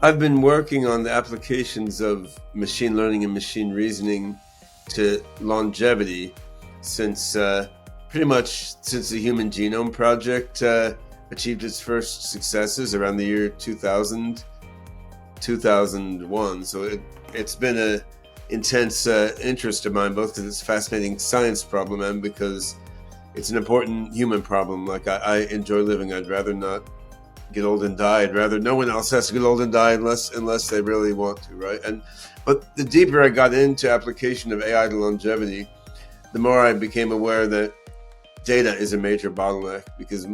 I've been working on the applications of machine learning and machine reasoning to longevity since pretty much since the Human Genome Project achieved its first successes around the year 2000, 2001. So it's been a intense interest of mine, both because it's a fascinating science problem and because it's an important human problem. Like I enjoy living. I'd rather not get old and die. I'd rather no one else has to get old and die unless they really want to, right? But the deeper I got into application of AI to longevity, the more I became aware that data is a major bottleneck, because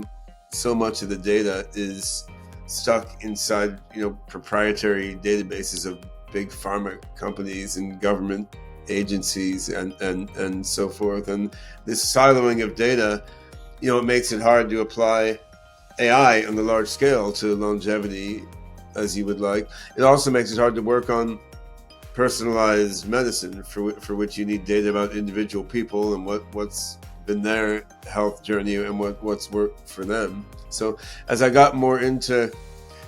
so much of the data is stuck inside, proprietary databases of big pharma companies and government agencies and so forth. And this siloing of data, it makes it hard to apply AI on the large scale to longevity as you would like. It also makes it hard to work on personalized medicine, for which you need data about individual people and what's been their health journey and what's worked for them. So as I got more into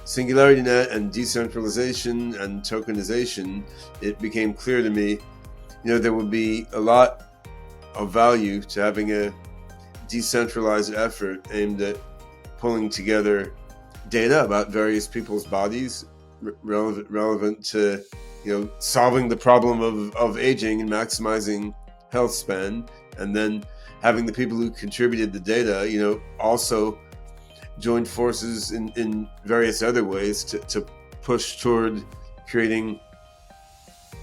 SingularityNET and decentralization and tokenization, it became clear to me, there would be a lot of value to having a decentralized effort aimed at pulling together data about various people's bodies relevant to solving the problem of aging and maximizing health span, and then having the people who contributed the data also join forces in various other ways to push toward creating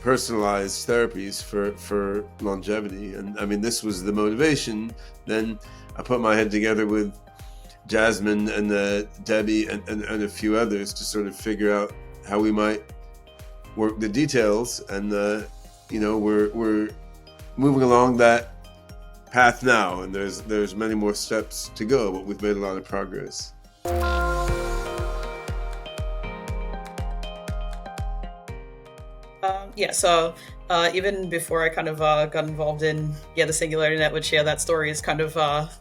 personalized therapies for longevity. And I mean, this was the motivation. Then I put my head together with Jasmine and Debbie and a few others to sort of figure out how we might work the details. And we're moving along that path now, and there's many more steps to go, but we've made a lot of progress. So even before I kind of got involved in the SingularityNET, which that story is kind of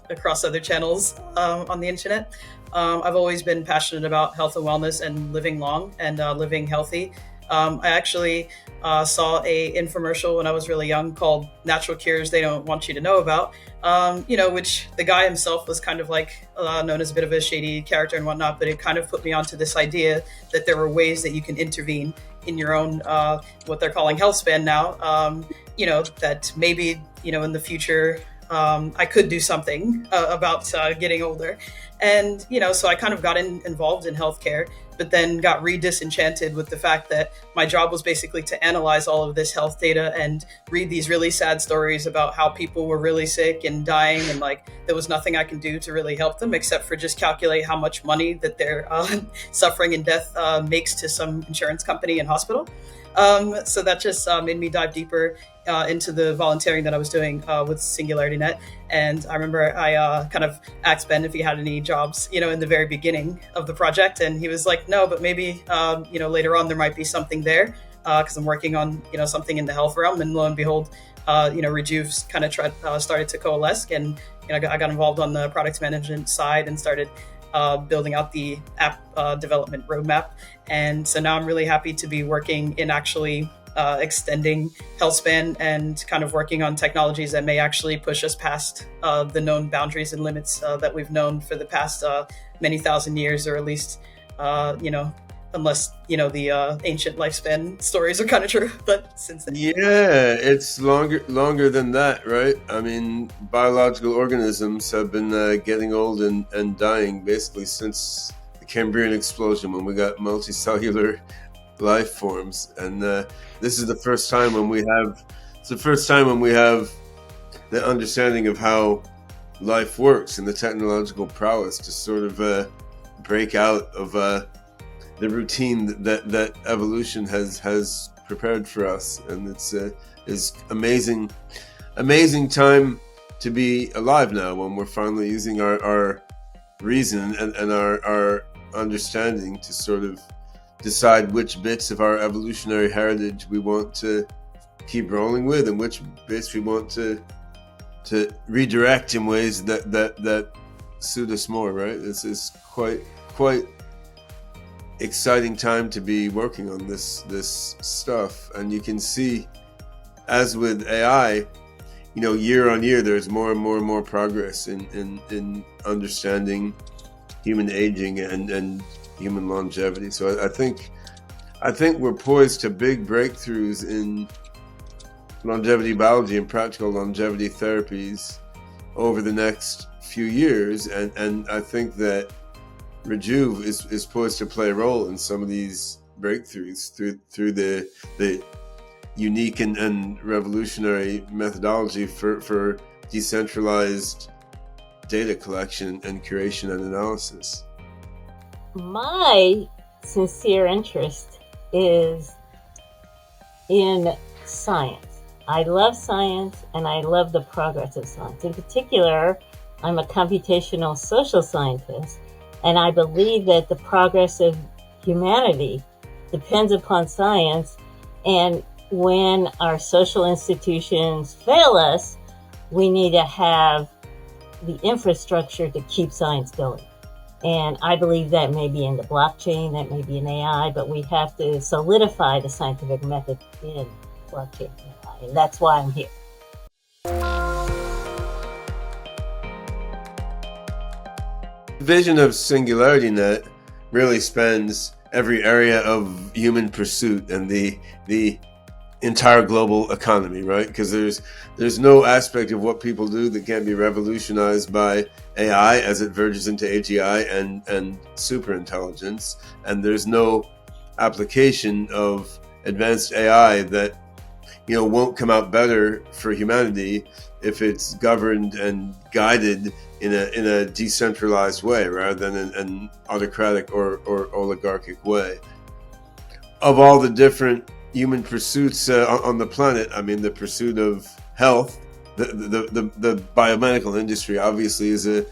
across other channels on the internet. I've always been passionate about health and wellness and living long and living healthy. I actually saw a infomercial when I was really young called Natural Cures They Don't Want You to Know About, which the guy himself was kind of like known as a bit of a shady character and whatnot, but it kind of put me onto this idea that there were ways that you can intervene in your own, what they're calling health span now, that maybe, in the future, I could do something about getting older. And, so I kind of got involved in healthcare, but then got disenchanted with the fact that my job was basically to analyze all of this health data and read these really sad stories about how people were really sick and dying, and like there was nothing I can do to really help them except for just calculate how much money that their suffering and death makes to some insurance company and hospital. So that just made me dive deeper into the volunteering that I was doing with SingularityNET. And I remember I kind of asked Ben if he had any jobs, in the very beginning of the project. And he was like, no, but maybe, later on there might be something there because I'm working on, something in the health realm. And lo and behold, Rejuve's kind of started to coalesce. And, I got involved on the product management side and started building out the app development roadmap. And so now I'm really happy to be working in actually extending health span and kind of working on technologies that may actually push us past the known boundaries and limits that we've known for the past many thousand years, or at least, unless, the ancient lifespan stories are kind of true. But since then. Yeah, it's longer than that, right? I mean, biological organisms have been getting old and dying basically since the Cambrian explosion, when we got multicellular life forms. And this is the first time when we have the understanding of how life works and the technological prowess to sort of break out of the routine that evolution has prepared for us. And it's amazing time to be alive now, when we're finally using our reason and our understanding to sort of decide which bits of our evolutionary heritage we want to keep rolling with and which bits we want to redirect in ways that suit us more, right? This is quite exciting time to be working on this stuff. And you can see, as with AI, year on year, there's more and more and more progress in understanding human aging and human longevity. So I think we're poised to big breakthroughs in longevity biology and practical longevity therapies over the next few years, and I think that Rejuve is poised to play a role in some of these breakthroughs through the unique and revolutionary methodology for decentralized data collection and curation and analysis. My sincere interest is in science. I love science and I love the progress of science. In particular, I'm a computational social scientist, and I believe that the progress of humanity depends upon science. And when our social institutions fail us, we need to have the infrastructure to keep science going. And I believe that may be in the blockchain, that may be in AI, but we have to solidify the scientific method in blockchain and AI. And that's why I'm here. The vision of SingularityNET really spans every area of human pursuit and the entire global economy, right? Because there's no aspect of what people do that can't be revolutionized by AI as it verges into AGI and superintelligence, and there's no application of advanced AI that won't come out better for humanity if it's governed and guided in a decentralized way rather than an autocratic or oligarchic way. Of all the different human pursuits on the planet, I mean, the pursuit of health, the biomedical industry obviously is a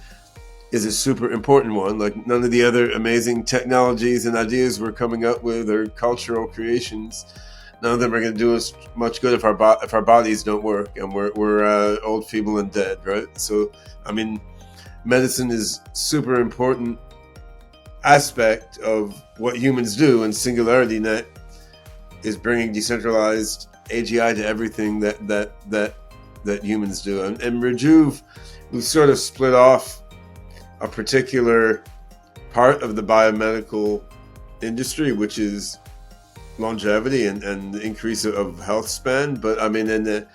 super important one. Like, none of the other amazing technologies and ideas we're coming up with or cultural creations, none of them are going to do us much good if our bodies don't work and we're old, feeble, and dead, right? So, I mean, medicine is super important aspect of what humans do, and SingularityNET is bringing decentralized AGI to everything that humans do. And Rejuve, we've sort of split off a particular part of the biomedical industry, which is longevity and the increase of health span. But I mean, in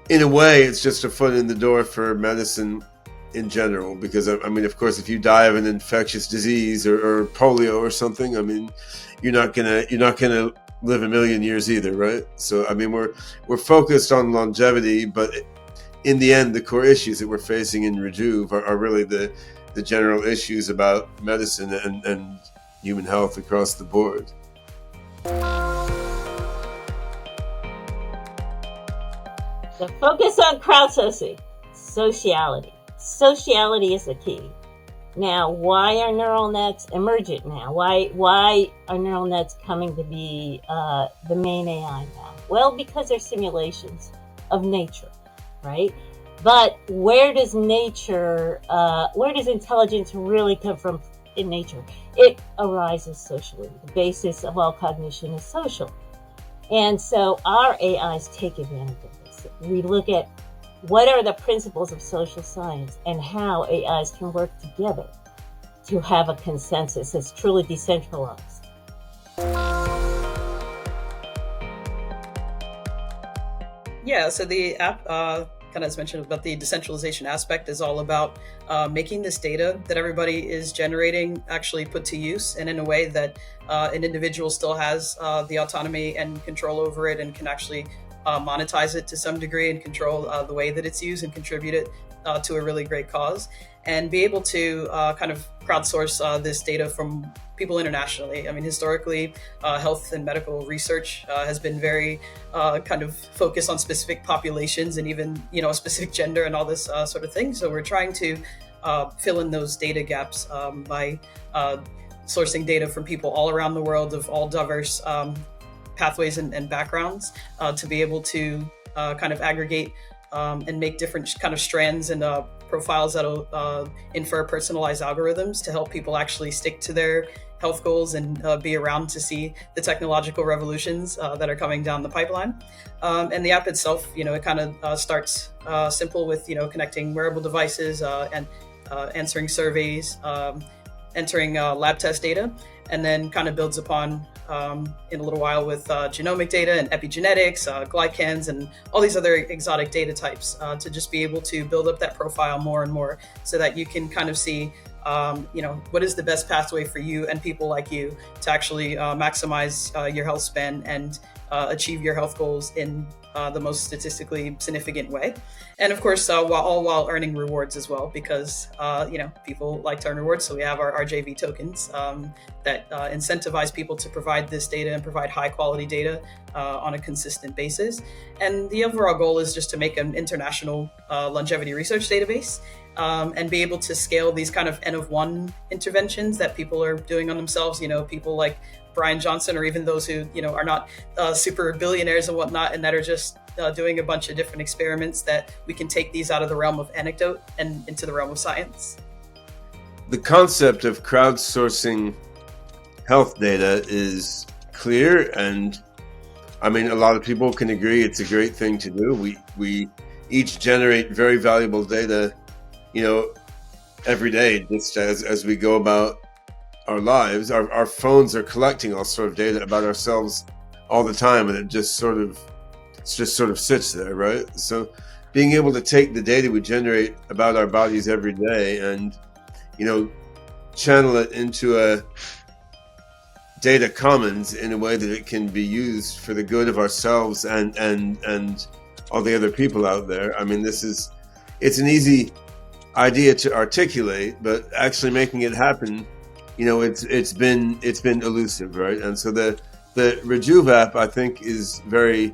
a way, it's just a foot in the door for medicine in general, because I mean, of course, if you die of an infectious disease or polio or something, I mean, you're not gonna live a million years either, right? So I mean, we're focused on longevity, but in the end, the core issues that we're facing in Rejuve are really the general issues about medicine and human health across the board. The focus on crowdsourcing, sociality. Sociality is the key. Now, why are neural nets emergent now? Why are neural nets coming to be the main AI now? Well, because they're simulations of nature, right? But where does intelligence really come from in nature? It arises socially. The basis of all cognition is social. And so our AIs take advantage of this. We look at what are the principles of social science and how AIs can work together to have a consensus that's truly decentralized. Yeah, so the app, kind of as mentioned about the decentralization aspect, is all about making this data that everybody is generating actually put to use, and in a way that an individual still has the autonomy and control over it and can actually monetize it to some degree and control the way that it's used and contribute it to a really great cause, and be able to kind of crowdsource this data from people internationally. I mean, historically, health and medical research has been very kind of focused on specific populations and even, a specific gender and all this sort of thing. So we're trying to fill in those data gaps by sourcing data from people all around the world of all diverse pathways and backgrounds to be able to kind of aggregate and make different kind of strands and profiles that'll infer personalized algorithms to help people actually stick to their health goals and be around to see the technological revolutions that are coming down the pipeline. And the app itself, it kind of starts simple with, connecting wearable devices and answering surveys, entering lab test data, and then kind of builds upon in a little while with genomic data and epigenetics, glycans, and all these other exotic data types to just be able to build up that profile more and more so that you can kind of see what is the best pathway for you and people like you to actually maximize your health span and achieve your health goals in the most statistically significant way. And of course, while earning rewards as well, because people like to earn rewards. So we have our RJV tokens that incentivize people to provide this data and provide high quality data on a consistent basis. And the overall goal is just to make an international longevity research database and be able to scale these kind of N of one interventions that people are doing on themselves. People like Brian Johnson, or even those who are not super billionaires and whatnot, and that are just doing a bunch of different experiments, that we can take these out of the realm of anecdote and into the realm of science. The concept of crowdsourcing health data is clear, and I mean, a lot of people can agree it's a great thing to do. We each generate very valuable data, every day, just as we go about our lives. Our phones are collecting all sort of data about ourselves all the time, and it just sort of sits there, right? So being able to take the data we generate about our bodies every day and channel it into a data commons in a way that it can be used for the good of ourselves and all the other people out there. I mean, it's an easy idea to articulate, but actually making it happen, it's been elusive, right? And so the Rejuve app, I think, is very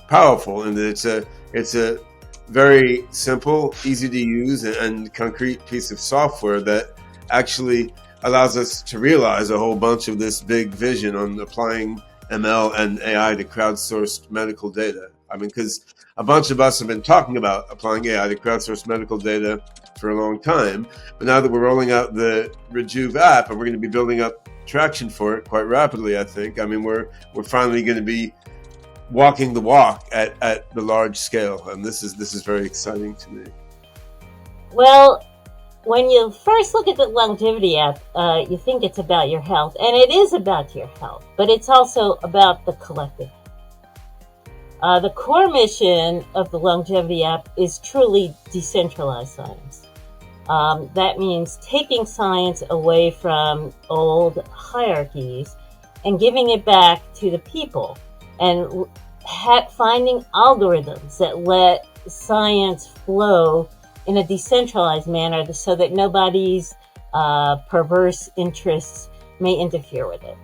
powerful in that it's a very simple, easy to use, and concrete piece of software that actually allows us to realize a whole bunch of this big vision on applying ML and AI to crowdsourced medical data. I mean, because a bunch of us have been talking about applying AI to crowdsourced medical data for a long time, but now that we're rolling out the Rejuve app, and we're going to be building up traction for it quite rapidly, I think. I mean, we're finally going to be walking the walk at the large scale, and this is very exciting to me. Well, when you first look at the longevity app, you think it's about your health, and it is about your health, but it's also about the collective. The core mission of the longevity app is truly decentralized science. That means taking science away from old hierarchies and giving it back to the people, and finding algorithms that let science flow in a decentralized manner so that nobody's perverse interests may interfere with it.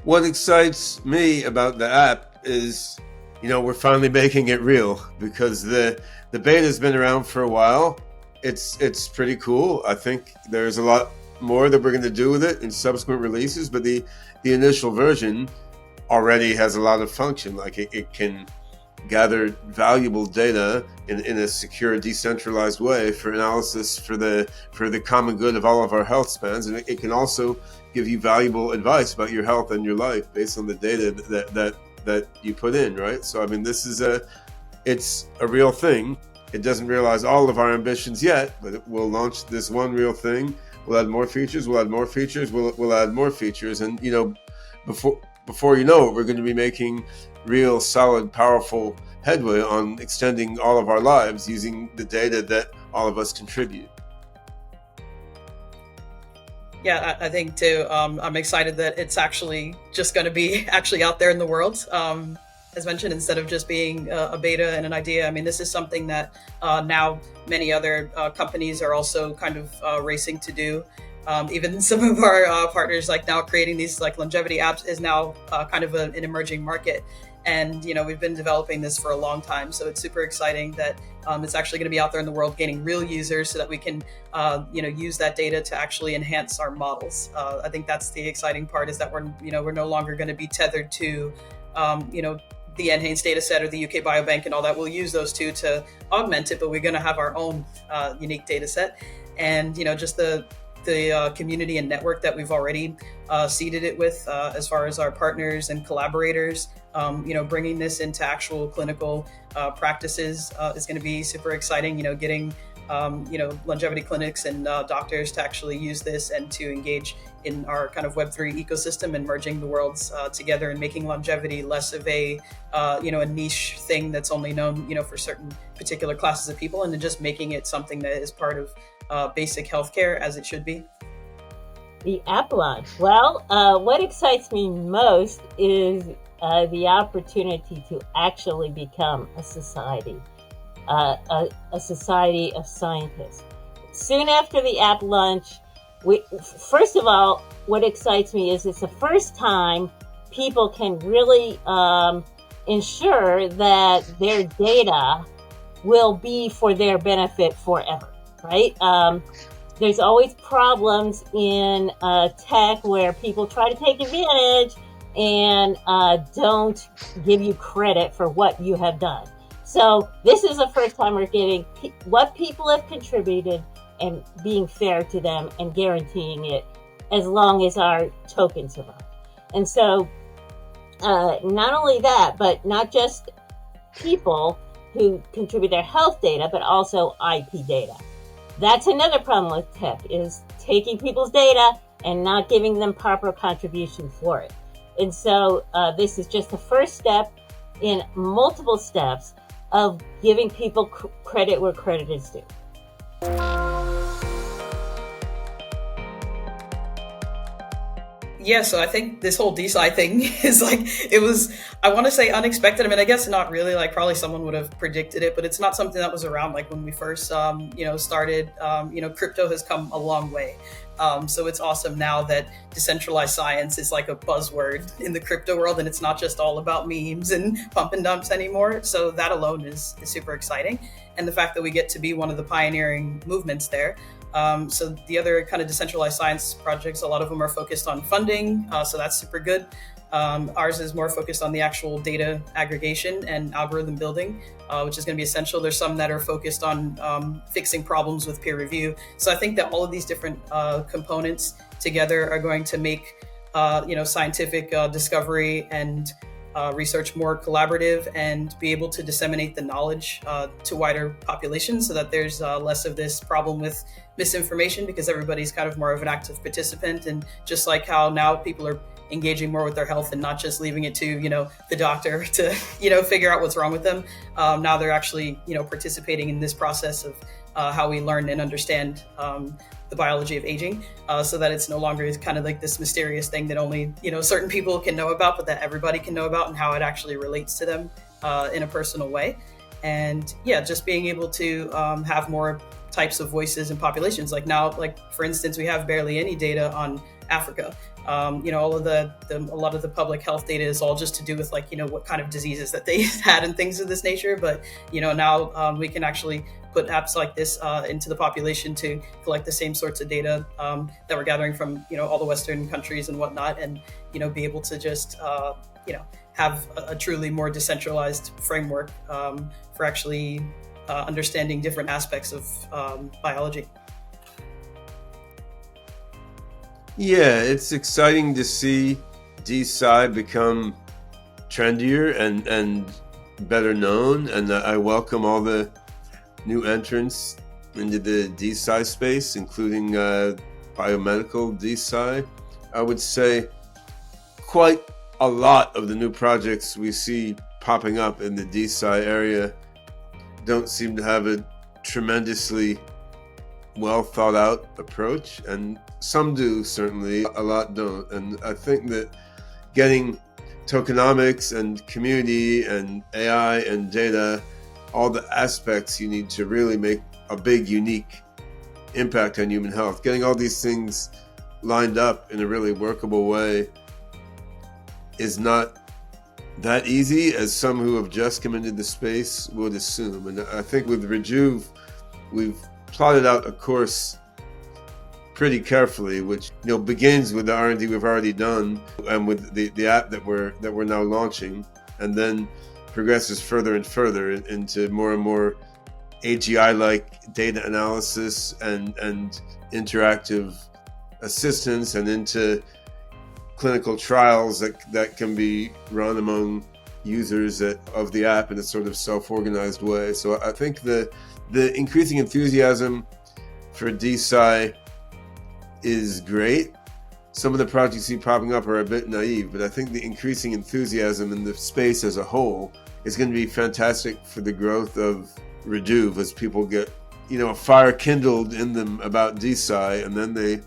What excites me about the app is, we're finally making it real, because the beta's been around for a while. It's pretty cool. I think there's a lot more that we're going to do with it in subsequent releases, but the initial version already has a lot of function. Like it can gather valuable data in a secure, decentralized way for analysis for the common good of all of our health spans, and it can also give you valuable advice about your health and your life based on the data that you put in, right? So I mean, it's a real thing. It doesn't realize all of our ambitions yet, but we'll launch this one real thing. We'll add more features. We'll add more features. We'll add more features, and before you know it, we're going to be making real, solid, powerful headway on extending all of our lives using the data that all of us contribute. Yeah, I think too. I'm excited that it's actually just going to be actually out there in the world. As mentioned, instead of just being a beta and an idea. I mean, this is something that now many other companies are also kind of racing to do. Even some of our partners, like now creating these like longevity apps, is now kind of an emerging market. And, we've been developing this for a long time. So it's super exciting that it's actually going to be out there in the world, gaining real users so that we can, use that data to actually enhance our models. I think that's the exciting part, is that we're no longer going to be tethered to, the NHANES data set or the UK Biobank and all that. We'll use those two to augment it, but we're going to have our own unique data set. And, just the community and network that we've already seeded it with as far as our partners and collaborators, bringing this into actual clinical practices is going to be super exciting, getting longevity clinics and doctors to actually use this and to engage in our kind of Web3 ecosystem and merging the worlds together and making longevity less of a niche thing that's only known, for certain particular classes of people, and then just making it something that is part of basic healthcare as it should be. The app launch. Well, what excites me most is the opportunity to actually become a society. A society of scientists. Soon after the app launch, first of all, what excites me is it's the first time people can really ensure that their data will be for their benefit forever, right? There's always problems in tech where people try to take advantage and don't give you credit for what you have done. So this is the first time we're getting what people have contributed and being fair to them and guaranteeing it as long as our tokens survive. And so not only that, but not just people who contribute their health data, but also IP data. That's another problem with tech, is taking people's data and not giving them proper contribution for it. And so this is just the first step in multiple steps of giving people credit where credit is due. Yeah, so I think this whole DeSci thing is I want to say unexpected. I mean, I guess not really, probably someone would have predicted it, but it's not something that was around when we first, started. Crypto has come a long way. So it's awesome now that decentralized science is like a buzzword in the crypto world, and it's not just all about memes and pump and dumps anymore. So that alone is super exciting. And the fact that we get to be one of the pioneering movements there. So the other kind of decentralized science projects, a lot of them are focused on funding. So that's super good. Ours is more focused on the actual data aggregation and algorithm building, which is going to be essential. There's some that are focused on fixing problems with peer review. So I think that all of these different components together are going to make scientific discovery and research more collaborative and be able to disseminate the knowledge to wider populations so that there's less of this problem with misinformation, because everybody's kind of more of an active participant. And just like how now people are engaging more with their health and not just leaving it to, the doctor to, figure out what's wrong with them. Now they're actually, participating in this process of how we learn and understand the biology of aging, so that it's no longer kind of like this mysterious thing that only, certain people can know about, but that everybody can know about, and how it actually relates to them in a personal way. And yeah, just being able to have more types of voices and populations. Like now, for instance, we have barely any data on Africa. All of a lot of the public health data is all just to do with what kind of diseases that they had and things of this nature. But, now we can actually put apps like this into the population to collect the same sorts of data that we're gathering from, all the Western countries and whatnot, and, be able to just, have a truly more decentralized framework for actually understanding different aspects of biology. Yeah, it's exciting to see DeSci become trendier and better known, and I welcome all the new entrants into the DeSci space, including biomedical DeSci. I would say quite a lot of the new projects we see popping up in the DeSci area don't seem to have a tremendously well thought out approach, and some do, certainly, a lot don't. And I think that getting tokenomics and community and AI and data, all the aspects you need to really make a big, unique impact on human health, getting all these things lined up in a really workable way is not that easy as some who have just come into the space would assume. And I think with Rejuve, we've plotted out a course pretty carefully, which begins with the R&D we've already done, and with the app that we're now launching, and then progresses further and further into more and more AGI-like data analysis and interactive assistance, and into clinical trials that can be run among users of the app in a sort of self-organized way. So I think the increasing enthusiasm for DeSci is great. Some of the projects you see popping up are a bit naive, but I think the increasing enthusiasm in the space as a whole is going to be fantastic for the growth of Rejuve, as people get, a fire kindled in them about DeSci, and then they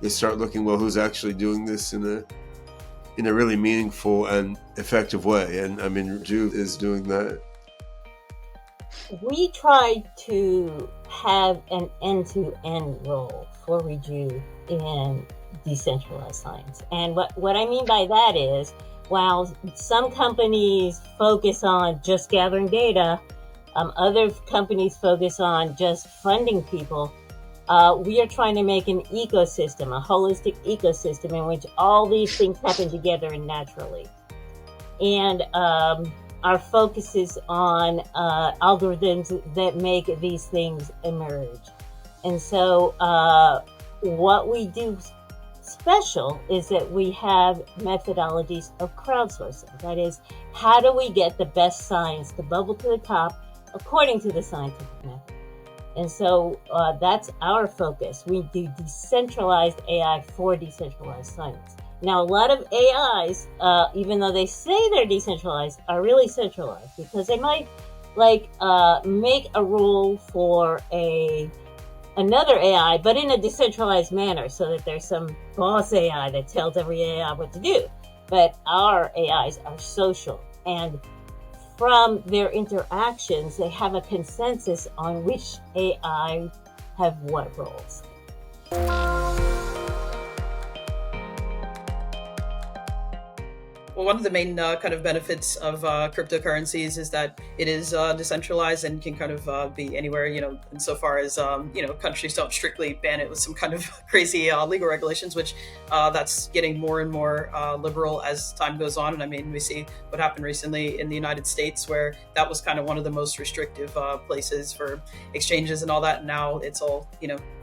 start looking, well, who's actually doing this in a really meaningful and effective way? And I mean, Rejuve is doing that. We try to have an end-to-end role for Rejuve in decentralized science. And what I mean by that is, while some companies focus on just gathering data, other companies focus on just funding people, we are trying to make an ecosystem, a holistic ecosystem in which all these things happen together and naturally. And our focus is on algorithms that make these things emerge. And so what we do special is that we have methodologies of crowdsourcing. That is, how do we get the best science to bubble to the top according to the scientific method? And so that's our focus. We do decentralized AI for decentralized science. Now, a lot of AIs, even though they say they're decentralized, are really centralized, because they might make a rule for another AI, but in a decentralized manner, so that there's some boss AI that tells every AI what to do. But our AIs are social, and from their interactions, they have a consensus on which AI have what roles. Well, one of the main kind of benefits of cryptocurrencies is that it is decentralized and can kind of be anywhere, insofar as, countries don't strictly ban it with some kind of crazy legal regulations, which that's getting more and more liberal as time goes on. And I mean, we see what happened recently in the United States, where that was kind of one of the most restrictive places for exchanges and all that. And now it's all,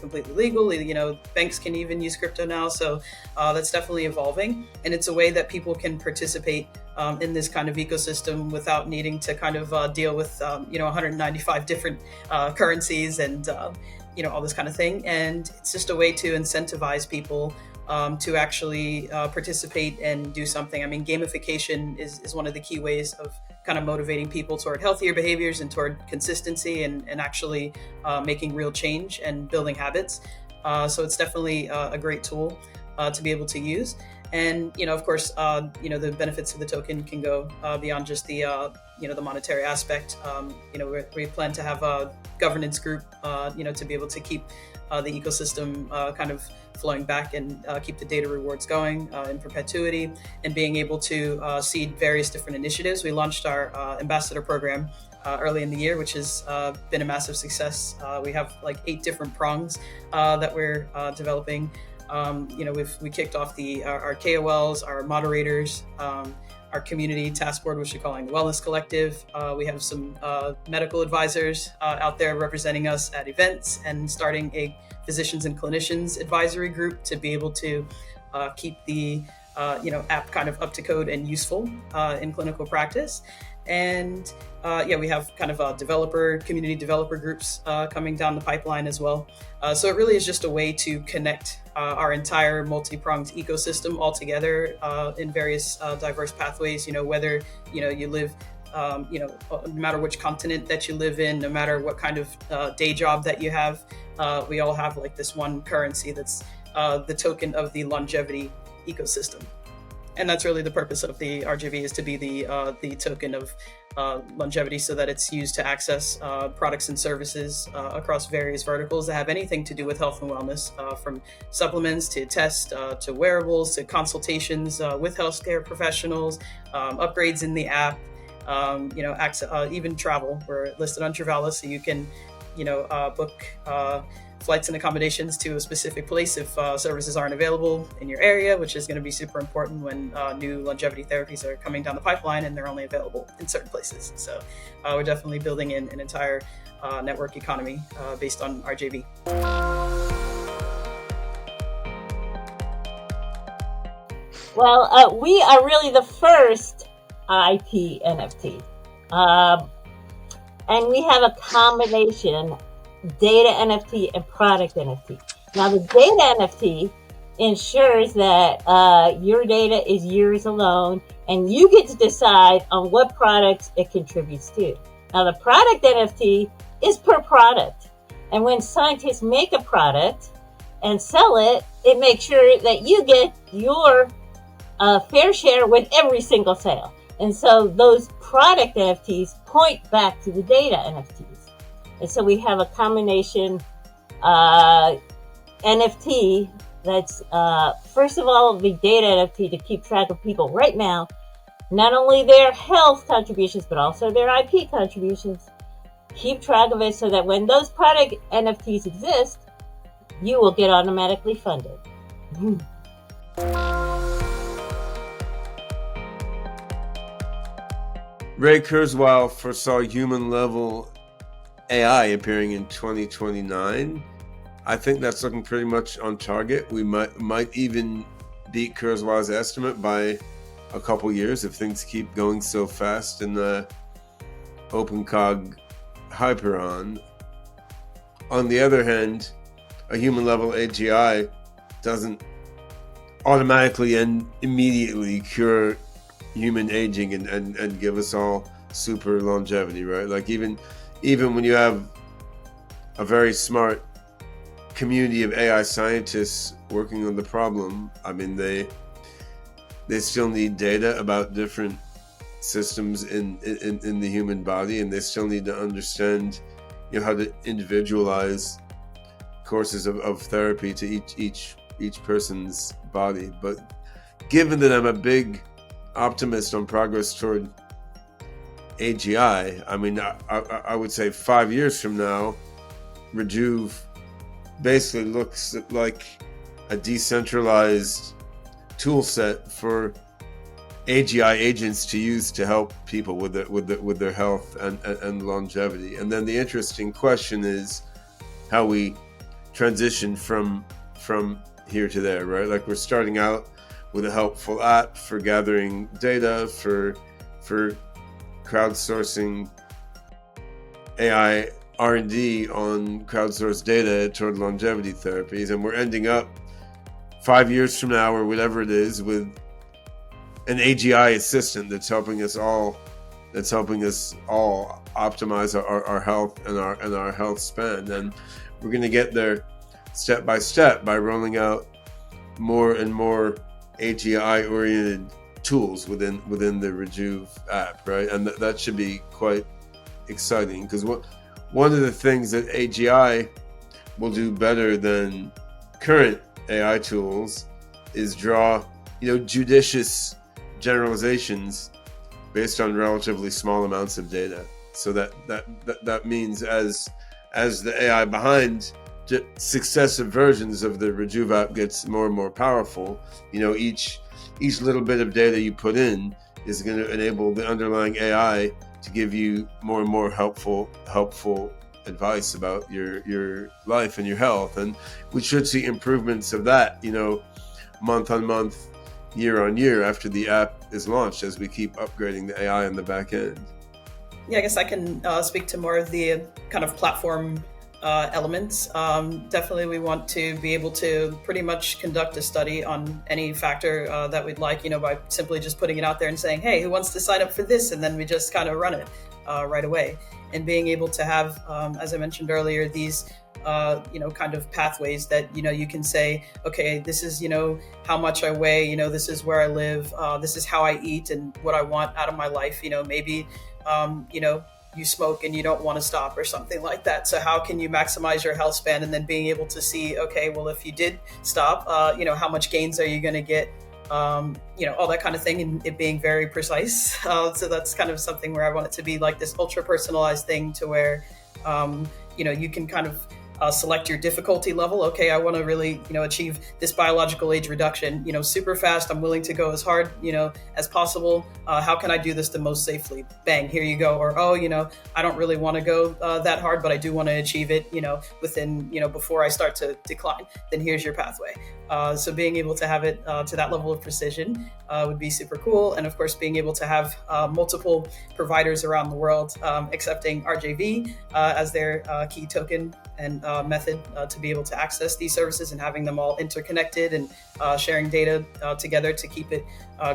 completely legal. Banks can even use crypto now. So that's definitely evolving. And it's a way that people can participate in this kind of ecosystem without needing to kind of deal with 195 different currencies and all this kind of thing. And it's just a way to incentivize people to actually participate and do something. I mean, gamification is one of the key ways of kind of motivating people toward healthier behaviors and toward consistency and actually making real change and building habits. So it's definitely a great tool to be able to use. And, of course, the benefits of the token can go beyond just the monetary aspect. We plan to have a governance group, to be able to keep the ecosystem kind of flowing back and keep the data rewards going in perpetuity, and being able to seed various different initiatives. We launched our ambassador program early in the year, which has been a massive success. We have like 8 different prongs that we're developing. We kicked off our KOLs, our moderators, our community task board, which we're calling the Wellness Collective. We have some medical advisors out there representing us at events, and starting a physicians and clinicians advisory group to be able to keep the app kind of up to code and useful in clinical practice. And we have kind of community developer groups coming down the pipeline as well. So it really is just a way to connect our entire multi-pronged ecosystem all together in various diverse pathways. Whether you live, no matter which continent that you live in, no matter what kind of day job that you have, we all have like this one currency that's the token of the longevity ecosystem. And that's really the purpose of the RGV, is to be the token of longevity, so that it's used to access products and services across various verticals that have anything to do with health and wellness, from supplements to tests to wearables to consultations with healthcare professionals, upgrades in the app, access, even travel. We're listed on Travala, so you can book flights and accommodations to a specific place if services aren't available in your area, which is going to be super important when new longevity therapies are coming down the pipeline and they're only available in certain places. So we're definitely building in an entire network economy based on RJV. Well, we are really the first IP NFT. And we have a combination data NFT and product NFT. Now, the data NFT ensures that your data is yours alone, and you get to decide on what products it contributes to. Now, the product NFT is per product. And when scientists make a product and sell it, it makes sure that you get your fair share with every single sale. And so those product NFTs point back to the data NFTs. And so we have a combination NFT that's, first of all, the data NFT to keep track of people right now, not only their health contributions, but also their IP contributions. Keep track of it so that when those product NFTs exist, you will get automatically funded. Ray Kurzweil foresaw human-level AI appearing in 2029. I think that's looking pretty much on target. We might even beat Kurzweil's estimate by a couple years if things keep going so fast in the OpenCog Hyperon. On the other hand, a human-level AGI doesn't automatically and immediately cure human aging and give us all super longevity, right? Like even when you have a very smart community of AI scientists working on the problem, I mean, they still need data about different systems in the human body, and they still need to understand, how to individualize courses of therapy to each person's body. But given that I'm a big optimist on progress toward AGI, I mean, I would say 5 years from now, Rejuve basically looks like a decentralized tool set for AGI agents to use to help people with their health and longevity. And then the interesting question is how we transition from here to there, right? Like, we're starting out with a helpful app for gathering data, for crowdsourcing AI R&D on crowdsourced data toward longevity therapies, and we're ending up 5 years from now or whatever it is with an AGI assistant that's helping us all optimize our health and our health span. And we're going to get there step by step by rolling out more and more AGI oriented tools within the Rejuve app, right? And that should be quite exciting, because one of the things that AGI will do better than current AI tools is draw, judicious generalizations based on relatively small amounts of data. So that means as the AI behind successive versions of the Rejuve app gets more and more powerful, each little bit of data you put in is going to enable the underlying AI to give you more and more helpful advice about your life and your health. And we should see improvements of that, month on month, year on year after the app is launched, as we keep upgrading the AI on the back end. Yeah, I guess I can speak to more of the kind of platform elements. Definitely we want to be able to pretty much conduct a study on any factor that we'd like, by simply just putting it out there and saying, hey, who wants to sign up for this? And then we just kind of run it right away. And being able to have, as I mentioned earlier, these kind of pathways that, you can say, okay, this is, how much I weigh, this is where I live, this is how I eat and what I want out of my life. Maybe, you smoke and you don't want to stop or something like that. So how can you maximize your health span? And then being able to see, okay, well, if you did stop, how much gains are you going to get? All that kind of thing, and it being very precise. So that's kind of something where I want it to be like this ultra personalized thing to where, you can kind of select your difficulty level. Okay, I want to really, achieve this biological age reduction, super fast. I'm willing to go as hard, as possible. How can I do this the most safely? Bang, here you go. Or, I don't really want to go that hard, but I do want to achieve it, within, before I start to decline. Then here's your pathway. So being able to have it to that level of precision would be super cool. And of course, being able to have multiple providers around the world accepting RJV as their key token and method to be able to access these services, and having them all interconnected and sharing data together to keep it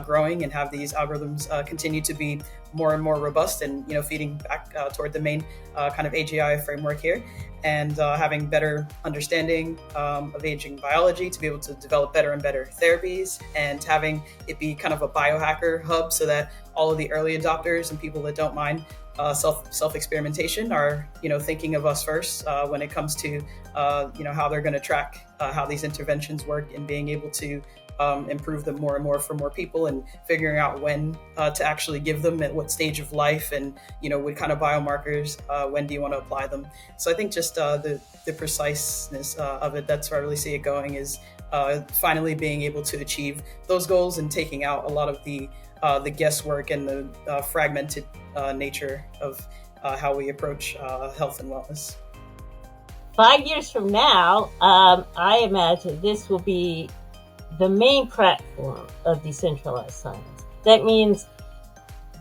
growing and have these algorithms continue to be more and more robust, and feeding back toward the main kind of AGI framework here, and having better understanding of aging biology to be able to develop better and better therapies, and having it be kind of a biohacker hub so that all of the early adopters and people that don't mind self experimentation are thinking of us first when it comes to how they're going to track how these interventions work, and being able to improve them more and more for more people, and figuring out when to actually give them, at what stage of life, and what kind of biomarkers, when do you want to apply them. So I think just the preciseness of it, that's where I really see it going, is finally being able to achieve those goals and taking out a lot of the guesswork and the fragmented nature of how we approach health and wellness. 5 years from now, I imagine this will be the main platform of decentralized science. That means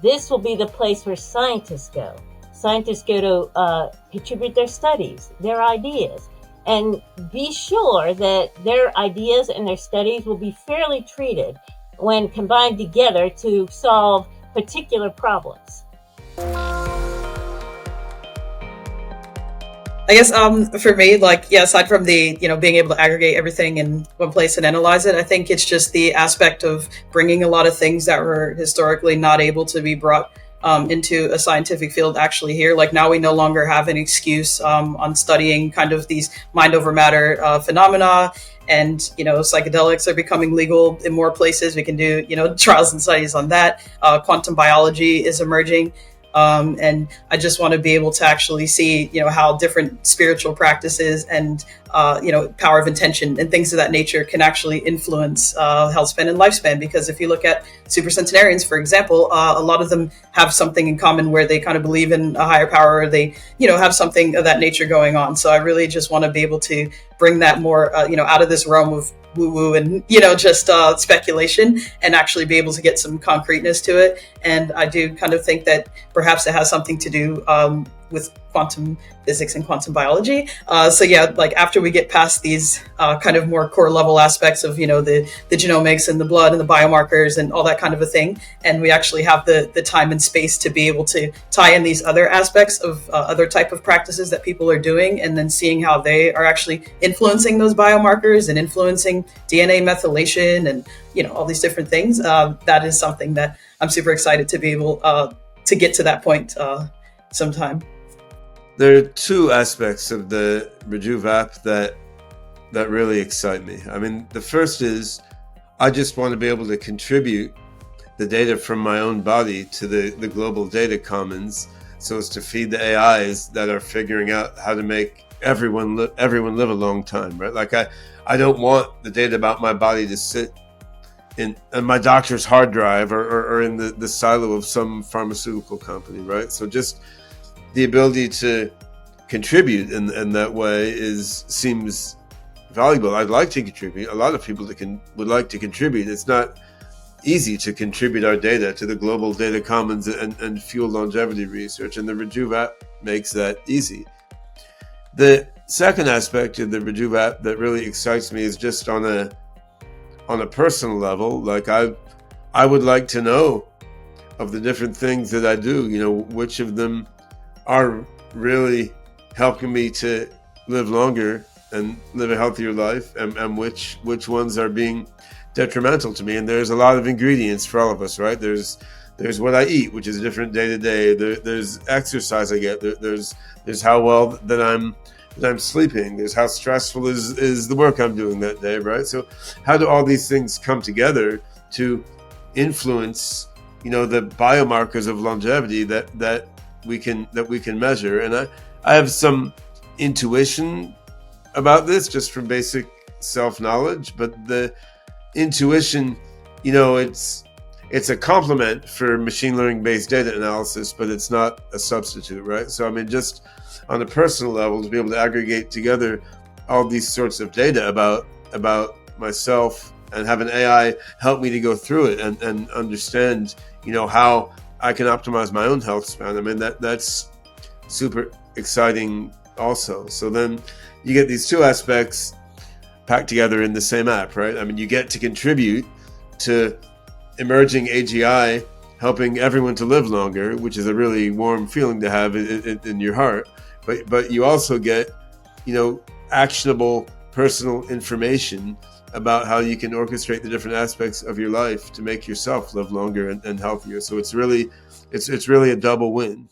this will be the place where scientists go. Scientists go to contribute their studies, their ideas, and be sure that their ideas and their studies will be fairly treated when combined together to solve particular problems. I guess for me, aside from the being able to aggregate everything in one place and analyze it, I think it's just the aspect of bringing a lot of things that were historically not able to be brought into a scientific field actually here. Like now we no longer have an excuse on studying kind of these mind over matter phenomena, and psychedelics are becoming legal in more places. We can do trials and studies on that. Quantum biology is emerging. And I just want to be able to actually see, how different spiritual practices and, power of intention and things of that nature can actually influence health span and lifespan. Because if you look at supercentenarians, for example, a lot of them have something in common where they kind of believe in a higher power, or they, have something of that nature going on. So I really just want to be able to bring that more, out of this realm of woo-woo and just speculation, and actually be able to get some concreteness to it. And I do kind of think that perhaps it has something to do with quantum physics and quantum biology. After we get past these kind of more core level aspects of the genomics and the blood and the biomarkers and all that kind of a thing, and we actually have the time and space to be able to tie in these other aspects of other type of practices that people are doing, and then seeing how they are actually influencing those biomarkers and influencing DNA methylation and all these different things, that is something that I'm super excited to be able to get to that point sometime. There are two aspects of the Rejuve app that really excite me. I mean, the first is I just want to be able to contribute the data from my own body to the global data commons, so as to feed the AIs that are figuring out how to make everyone live a long time, right? Like I don't want the data about my body to sit in my doctor's hard drive or in the silo of some pharmaceutical company, right? So just the ability to contribute in that way seems valuable. I'd like to contribute. A lot of people would like to contribute. It's not easy to contribute our data to the global data commons and fuel longevity research, and the Rejuve app makes that easy. The second aspect of the Rejuve app that really excites me is just on a personal level. Like I would like to know of the different things that I do, which of them are really helping me to live longer and live a healthier life, and which ones are being detrimental to me. And there's a lot of ingredients for all of us, right? There's what I eat, which is different day to day. There's exercise I get. There's how well that I'm sleeping. There's how stressful is the work I'm doing that day, right? So how do all these things come together to influence, the biomarkers of longevity that we can measure? And I have some intuition about this just from basic self-knowledge, but the intuition, it's a complement for machine learning based data analysis, but it's not a substitute, right? So I mean, just on a personal level, to be able to aggregate together all these sorts of data about myself and have an AI help me to go through it and understand, how I can optimize my own health span. I mean, that's super exciting also. So then you get these two aspects packed together in the same app, right? I mean, you get to contribute to emerging AGI, helping everyone to live longer, which is a really warm feeling to have in your heart. But you also get, actionable personal information about how you can orchestrate the different aspects of your life to make yourself live longer and healthier. So it's really a double win.